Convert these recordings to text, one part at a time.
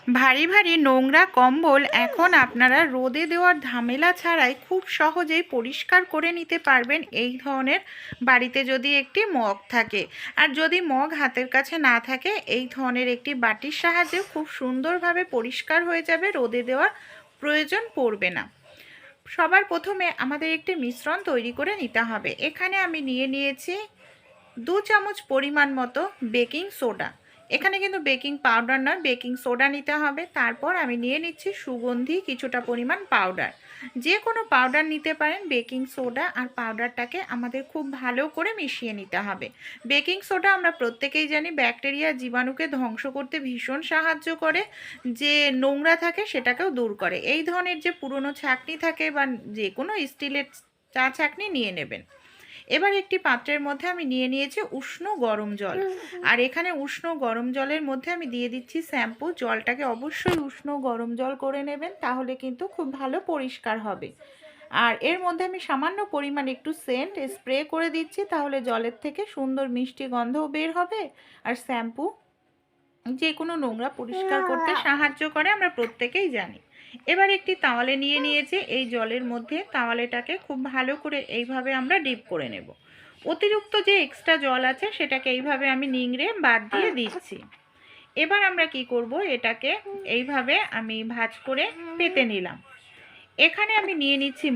ভারী ভারী নোংরা কম্বল এখন আপনারা রোদে দেওয়ার ঝামেলা ছাড়াই খুব সহজেই পরিষ্কার করে নিতে পারবেন এই ধরনের বাড়িতে যদি একটি মগ থাকে। আর যদি মগ হাতের কাছে না থাকে এই ধরনের একটি বাটির সাহায্যে খুব সুন্দরভাবে পরিষ্কার হয়ে যাবে, রোদে দেওয়ার প্রয়োজন পড়বে না। সবার প্রথমে আমাদের একটি মিশ্রণ তৈরি করে নিতে হবে। এখানে আমি নিয়েছি 2 চামচ পরিমাণ মতো বেকিং সোডা। এখানে কিন্তু বেকিং পাউডার নয়, বেকিং সোডা নিতে হবে। তারপর আমি নিয়ে নিচ্ছি সুগন্ধি কিছুটা পরিমাণ পাউডার। যে কোনো পাউডার নিতে পারেন। বেকিং সোডা আর পাউডারটাকে আমাদের খুব ভালো করে মিশিয়ে নিতে হবে। বেকিং সোডা আমরা প্রত্যেকেই জানি ব্যাকটেরিয়া জীবাণুকে ধ্বংস করতে ভীষণ সাহায্য করে, যে নোংরা থাকে সেটাকেও দূর করে। এই ধরনের যে পুরনো ছাঁকনি থাকে বা যে কোনো স্টিলের চা ছাঁকনি নিয়ে নেবেন। এবার একটি পাত্রের মধ্যে আমি নিয়েছি উষ্ণ গরম জল। আর এখানে উষ্ণ গরম জলের মধ্যে আমি দিয়ে দিচ্ছি শ্যাম্পু। জলটাকে অবশ্যই উষ্ণ গরম জল করে নেবেন, তাহলে কিন্তু খুব ভালো পরিষ্কার হবে। আর এর মধ্যে আমি সামান্য পরিমাণ একটু সেন্ট স্প্রে করে দিচ্ছি, তাহলে জলের থেকে সুন্দর মিষ্টি গন্ধও বের হবে। আর শ্যাম্পু যে কোনো নোংরা পরিষ্কার করতে সাহায্য করে, আমরা প্রত্যেকেই জানি। এবার একটি তাওয়ালে নিয়েছি। এই জলের মধ্যে তাওয়ালেটাকে খুব ভালো করে এইভাবে আমরা ডিপ করে নেব। অতিরিক্ত যে এক্সট্রা জল আছে সেটাকে এইভাবে আমি নিংড়ে বাদ দিয়ে দিচ্ছি। এবার আমরা কি করব, এটাকে এইভাবে আমি ভাঁজ করে পেতে নিলাম। এখানে আমি নিয়ে নিচ্ছি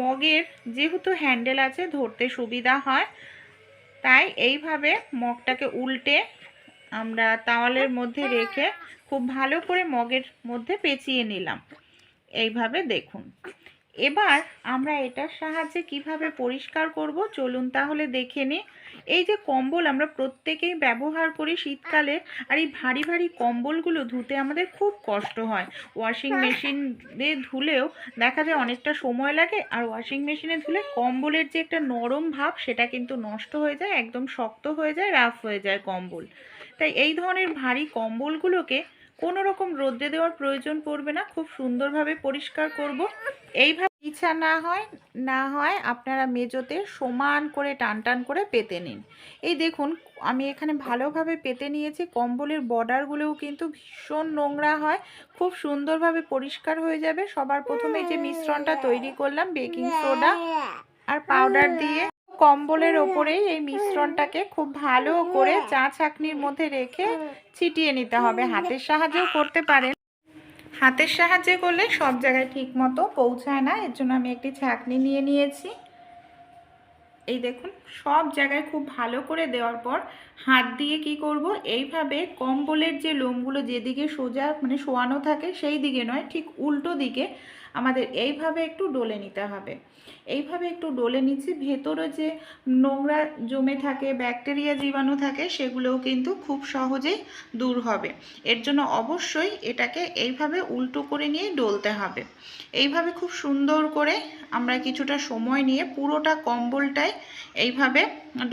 মগের যেহেতু হ্যান্ডেল আছে ধরতে সুবিধা হয়, তাই এইভাবে মগটাকে উল্টে আমরা তাওয়ালের মধ্যে রেখে খুব ভালো করে মগের মধ্যে পেঁচিয়ে নিলাম। এইভাবে দেখুন। এবার আমরা এটার সাহায্যে কিভাবে পরিষ্কার করব চলুন তাহলে দেখে নিই। এই যে কম্বল আমরা প্রত্যেকেই ব্যবহার করি শীতকালে, আর এই ভারী ভারী কম্বলগুলো ধুতে আমাদের খুব কষ্ট হয়। ওয়াশিং মেশিনে ধুলেও দেখা যায় অনেকটা সময় লাগে, আর ওয়াশিং মেশিনে ধুলে কম্বলের যে একটা নরম ভাব সেটা কিন্তু নষ্ট হয়ে যায়, একদম শক্ত হয়ে যায়, রাফ হয়ে যায় কম্বল। তাই এই ধরনের ভারী কম্বলগুলোকে কোনো রকম রোদে দেওয়ার প্রয়োজন পড়বে না, খুব সুন্দরভাবে পরিষ্কার করব। এইভাবে ইচ্ছা না হয় আপনারা মেজোতে সমান করে টান টান করে পেতে নিন। এই দেখুন আমি এখানে ভালোভাবে পেতে নিয়েছি। কম্বলের বর্ডারগুলোও কিন্তু ভীষণ নোংরা হয়, খুব সুন্দরভাবে পরিষ্কার হয়ে যাবে। সবার প্রথমে যে মিশ্রণটা তৈরি করলাম বেকিং সোডা আর পাউডার দিয়ে কম্বলের ওপরেই এই মিশ্রণটাকে খুব ভালো করে চা ছাঁকনির মধ্যে রেখে ছিটিয়ে নিতে হবে। হাতের সাহায্যেও করতে পারেন, হাতের সাহায্যে করলে সব জায়গায় ঠিক মতো পৌঁছায় না, এর জন্য আমি একটি ছাঁকনি নিয়েছি। এই দেখুন সব জায়গায় খুব ভালো করে দেওয়ার পর হাত দিয়ে কি করব, এইভাবে কম্বলের যে লোমগুলো যেদিকে সোজা মানে শোয়ানো থাকে সেই দিকে নয়, ঠিক উল্টো দিকে আমাদের এইভাবে একটু ডলে নিতে হবে। এইভাবে একটু ডলে নিচ্ছি। ভেতরে যে নোংরা জমে থাকে ব্যাকটেরিয়া জীবাণু থাকে সেগুলোও কিন্তু খুব সহজেই দূর হবে। এর জন্য অবশ্যই এটাকে এইভাবে উল্টো করে নিয়ে ডলতে হবে। এইভাবে খুব সুন্দর করে আমরা কিছুটা সময় নিয়ে পুরোটা কম্বলটাই এইভাবে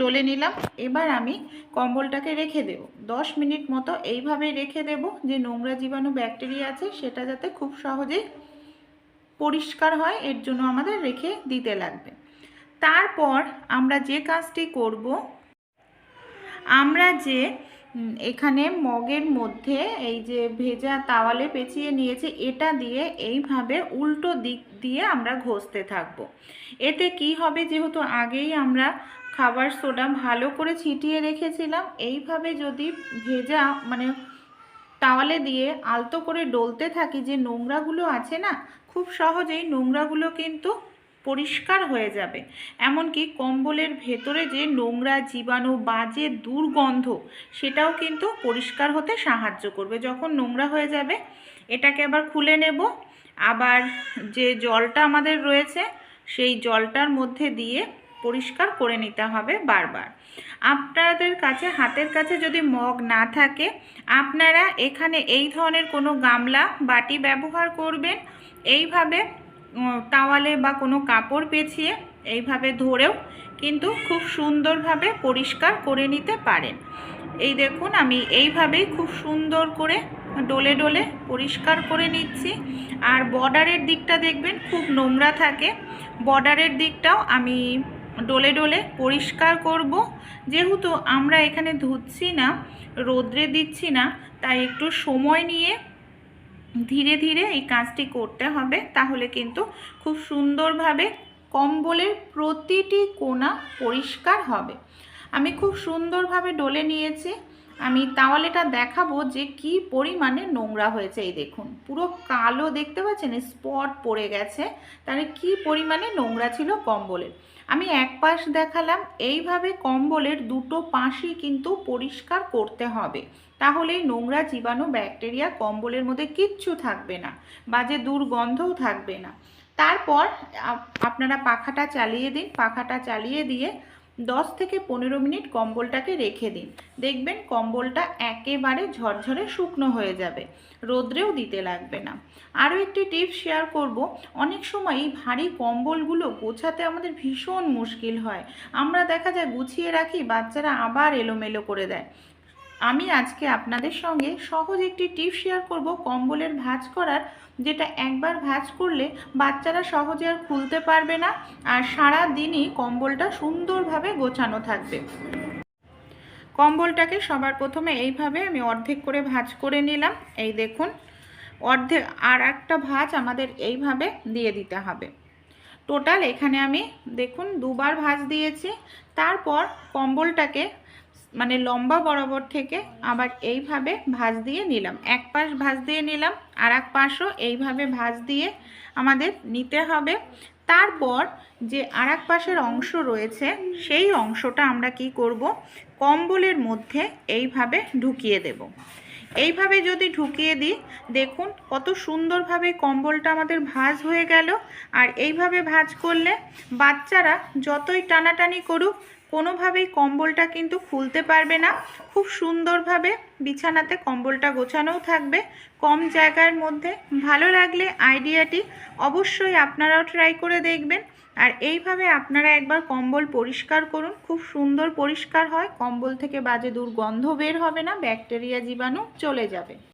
ডলে নিলাম। এবার আমি কম্বলটাকে রেখে দেব 10 মিনিট মতো। এইভাবে রেখে দেব যে নোংরা জীবাণু ব্যাকটেরিয়া আছে সেটা যাতে খুব সহজেই পরিষ্কার হয়, এর জন্য আমাদের রেখে দিতে লাগবে। তারপর আমরা যে কাজটি করব, আমরা যে এখানে মগের মধ্যে এই যে ভেজা তাওয়ালে পেঁচিয়ে নিয়েছে এটা দিয়ে এইভাবে উল্টো দিক দিয়ে আমরা ঘষতে থাকব। এতে কি হবে, যেহেতু আগেই আমরা খাবার সোডা ভালো করে ছিটিয়ে রেখেছিলাম, এইভাবে যদি ভেজা মানে তাওয়ালে দিয়ে আলতো করে ডলতে থাকি যে নোংরাগুলো আছে না, খুব সহজেই নোংরাগুলো কিন্তু পরিষ্কার হয়ে যাবে। এমনকি কম্বলের ভেতরে যে নোংরা জীবাণু বাজে দুর্গন্ধ সেটাও কিন্তু পরিষ্কার হতে সাহায্য করবে। যখন নোংরা হয়ে যাবে এটাকে আবার খুলে নেব। আবার যে জলটা আমাদের রয়েছে সেই জলটার মধ্যে দিয়ে পরিষ্কার করে নিতে হবে বারবার। আপনাদের কাছে হাতের কাছে যদি মগ না থাকে আপনারা এখানে এই ধরনের কোনো গামলা বাটি ব্যবহার করবেন। এইভাবে তাওয়ালে বা কোনো কাপড় পেঁচিয়ে এইভাবে ধরেও কিন্তু খুব সুন্দরভাবে পরিষ্কার করে নিতে পারেন। এই দেখুন আমি এইভাবেই খুব সুন্দর করে ডলে ডলে পরিষ্কার করে নিচ্ছি। আর বর্ডারের দিকটা দেখবেন খুব নোংরা থাকে, বর্ডারের দিকটাও আমি ডলে ডলে পরিষ্কার করব। যেহেতু আমরা এখানে ধুচ্ছি না, রোদ্রে দিচ্ছি না, তাই একটু সময় নিয়ে ধীরে ধীরে এই কাজটি করতে হবে, তাহলে কিন্তু খুব সুন্দরভাবে কম্বলের প্রতিটি কোণা পরিষ্কার হবে। আমি খুব সুন্দরভাবে ডলে নিয়েছি। আমি তাওয়ালেটা দেখাবো যে কি পরিমাণে নোংরা হয়েছে। এই দেখুন, পুরো কালো দেখতে পাচ্ছেন, স্পট পড়ে গেছে। তাহলে কি পরিমাণে নোংরা ছিল কম্বলের। আমি এক পাশ দেখালাম, এইভাবে কম্বলের দুটো পাশই কিন্তু পরিষ্কার করতে হবে, তাহলেই নোংরা জীবাণু ব্যাকটেরিয়া কম্বলের মধ্যে কিচ্ছু থাকবে না, বাজে দুর্গন্ধও থাকবে না। তারপর আপনারা পাখাটা চালিয়ে দিন। পাখাটা চালিয়ে দিয়ে 10 থেকে 15 মিনিট কম্বলটাকে রেখে দিন। দেখবেন কম্বলটা একেবারে ঝরঝরে শুকনো হয়ে যাবে, রোদ্রেও দিতে লাগবে না। আরও একটি টিপস শেয়ার করব। অনেক সময় এই ভারী কম্বলগুলো গোছাতে আমাদের ভীষণ মুশকিল হয়। আমরা দেখা যায় গুছিয়ে রাখি, বাচ্চারা আবার এলোমেলো করে দেয়। আমি আজকে আপনাদের সঙ্গে সহজ একটি টিপস শেয়ার করব কম্বলের ভাঁজ করার, যেটা একবার ভাঁজ করলে বাচ্চারা সহজে আর খুলতে পারবে না, আর সারা দিনই কম্বলটা সুন্দরভাবে গোছানো থাকবে। কম্বলটাকে সবার প্রথমে এইভাবে আমি অর্ধেক করে ভাঁজ করে নিলাম। এই দেখুন, অর্ধেক, আর একটা ভাঁজ আমাদের এইভাবে দিয়ে দিতে হবে। টোটাল এখানে আমি দেখুন দুবার ভাঁজ দিয়েছি। তারপর কম্বলটাকে মানে লম্বা বরাবর থেকে আবার এইভাবে ভাঁজ দিয়ে নিলাম। এক পাশ ভাঁজ দিয়ে নিলাম, আর এক পাশও এইভাবে ভাঁজ দিয়ে আমাদের নিতে হবে। তারপর যে আর এক পাশের অংশ রয়েছে, সেই অংশটা আমরা কি করব, কম্বলের মধ্যে এইভাবে ঢুকিয়ে দেব। এইভাবে যদি ঢুকিয়ে দিই, দেখুন কত সুন্দরভাবে কম্বলটা আমাদের ভাঁজ হয়ে গেল। আর এইভাবে ভাঁজ করলে বাচ্চারা যতই টানাটানি করুক, কোনোভাবেই কম্বলটা কিন্তু খুলতে পারবে না। খুব সুন্দরভাবে বিছানাতে কম্বলটা গোছানোও থাকবে কম জায়গার মধ্যে। ভালো লাগলে আইডিয়াটি অবশ্যই আপনারাও ট্রাই করে দেখবেন। আর এইভাবে আপনারা একবার কম্বল পরিষ্কার করুন, খুব সুন্দর পরিষ্কার হয়। কম্বল থেকে বাজে দুর্গন্ধ বের হবে না, ব্যাকটেরিয়া জীবাণু চলে যাবে।